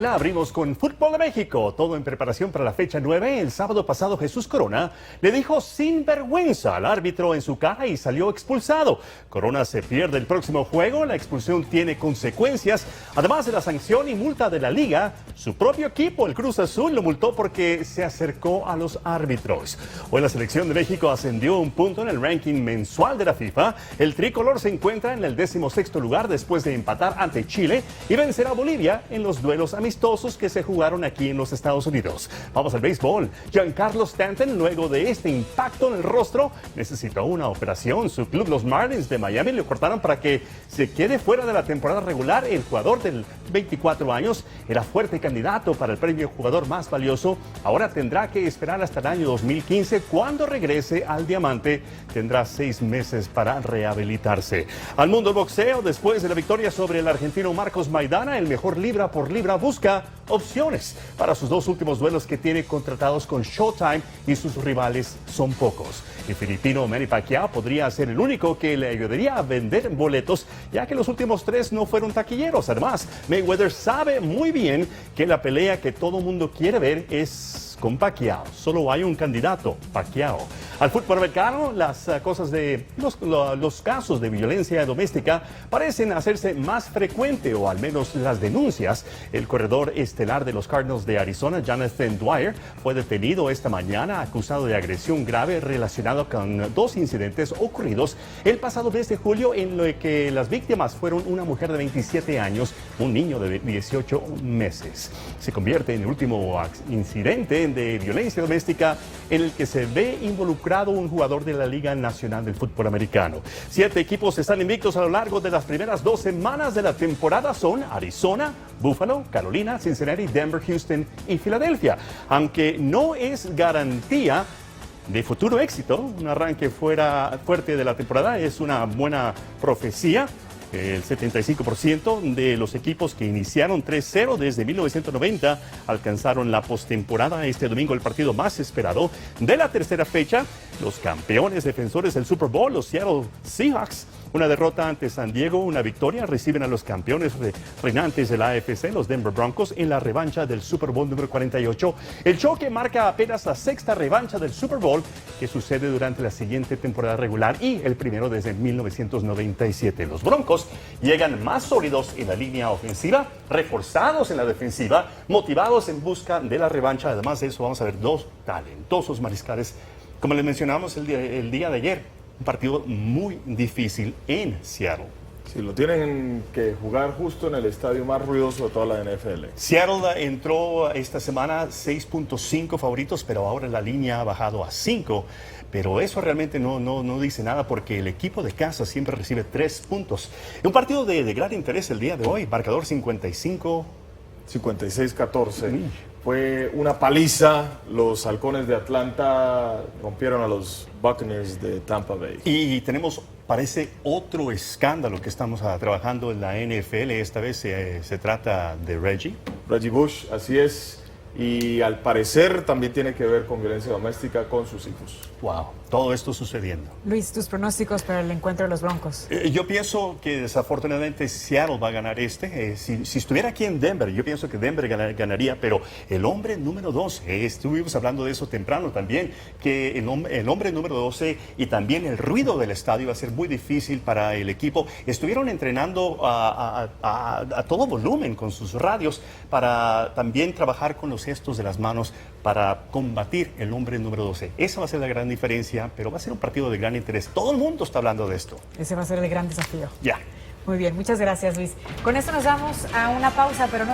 Abrimos con Fútbol de México, todo en preparación para la fecha 9. El sábado pasado Jesús Corona le dijo sin vergüenza al árbitro en su cara y salió expulsado. Corona se pierde el próximo juego, la expulsión tiene consecuencias. Además de la sanción y multa de la liga, su propio equipo, el Cruz Azul, lo multó porque se acercó a los árbitros. Hoy la selección de México ascendió un punto en el ranking mensual de la FIFA. El tricolor se encuentra en el 16º lugar después de empatar ante Chile y vencer a Bolivia en los duelos amistosos que se jugaron aquí en los Estados Unidos. Vamos al béisbol. Giancarlo Stanton, luego de este impacto en el rostro, necesitó una operación. Su club, los Marlins de Miami, le cortaron para que se quede fuera de la temporada regular. El jugador de 24 años era fuerte candidato para el premio jugador más valioso. Ahora tendrá que esperar hasta el año 2015. Cuando regrese al diamante, tendrá 6 meses para rehabilitarse. Al mundo del boxeo, después de la victoria sobre el argentino Marcos Maidana, el mejor libra por libra busca opciones para sus 2 últimos duelos que tiene contratados con Showtime y sus rivales son pocos. El filipino Manny Pacquiao podría ser el único que le ayudaría a vender boletos, ya que los últimos 3 no fueron taquilleros. Además, Mayweather sabe muy bien que la pelea que todo mundo quiere ver es con Pacquiao. Solo hay un candidato, Pacquiao. Al fútbol americano, los casos de violencia doméstica parecen hacerse más frecuente, o al menos las denuncias. El corredor estelar de los Cardinals de Arizona, Jonathan Dwyer, fue detenido esta mañana acusado de agresión grave relacionado con 2 incidentes ocurridos el pasado mes de julio, en lo que las víctimas fueron una mujer de 27 años, un niño de 18 meses. Se convierte en el último incidente de violencia doméstica en el que se ve involucrado un jugador de la Liga Nacional del Fútbol Americano. 7 equipos están invictos a lo largo de las primeras 2 semanas de la temporada. Son Arizona, Buffalo, Carolina, Cincinnati, Denver, Houston y Filadelfia. Aunque no es garantía de futuro éxito, un arranque fuerte de la temporada es una buena profecía. El 75% de los equipos que iniciaron 3-0 desde 1990 alcanzaron la postemporada. Este domingo el partido más esperado de la tercera fecha, los campeones defensores del Super Bowl, los Seattle Seahawks. Una derrota ante San Diego, una victoria, reciben a los campeones reinantes de la AFC, los Denver Broncos, en la revancha del Super Bowl número 48. El choque marca apenas la 6ª revancha del Super Bowl que sucede durante la siguiente temporada regular y el primero desde 1997. Los Broncos llegan más sólidos en la línea ofensiva, reforzados en la defensiva, motivados en busca de la revancha. Además de eso, vamos a ver 2 talentosos mariscales, como les mencionamos el día de ayer. Un partido muy difícil en Seattle. Sí, lo tienen que jugar justo en el estadio más ruidoso de toda la NFL. Seattle entró esta semana 6.5 favoritos, pero ahora la línea ha bajado a 5. Pero eso realmente no dice nada, porque el equipo de casa siempre recibe 3 puntos. Un partido de gran interés el día de hoy, marcador 56-14. Fue una paliza. Los Halcones de Atlanta rompieron a los Buccaneers de Tampa Bay. Y tenemos, parece, otro escándalo que estamos trabajando en la NFL. Esta vez se trata de Reggie Bush, así es. Y al parecer también tiene que ver con violencia doméstica con sus hijos. Wow, todo esto sucediendo. Luis, tus pronósticos para el encuentro de los Broncos. Yo pienso que desafortunadamente Seattle va a ganar este. Si estuviera aquí en Denver, yo pienso que Denver ganaría, pero el hombre número 12, estuvimos hablando de eso temprano también, que el hombre número 12 y también el ruido del estadio va a ser muy difícil para el equipo. Estuvieron entrenando a todo volumen con sus radios para también trabajar con los gestos de las manos para combatir el hombre número 12. Esa va a ser la gran diferencia, pero va a ser un partido de gran interés. Todo el mundo está hablando de esto. Ese va a ser el gran desafío. Ya. Muy bien, muchas gracias, Luis. Con esto nos vamos a una pausa, pero no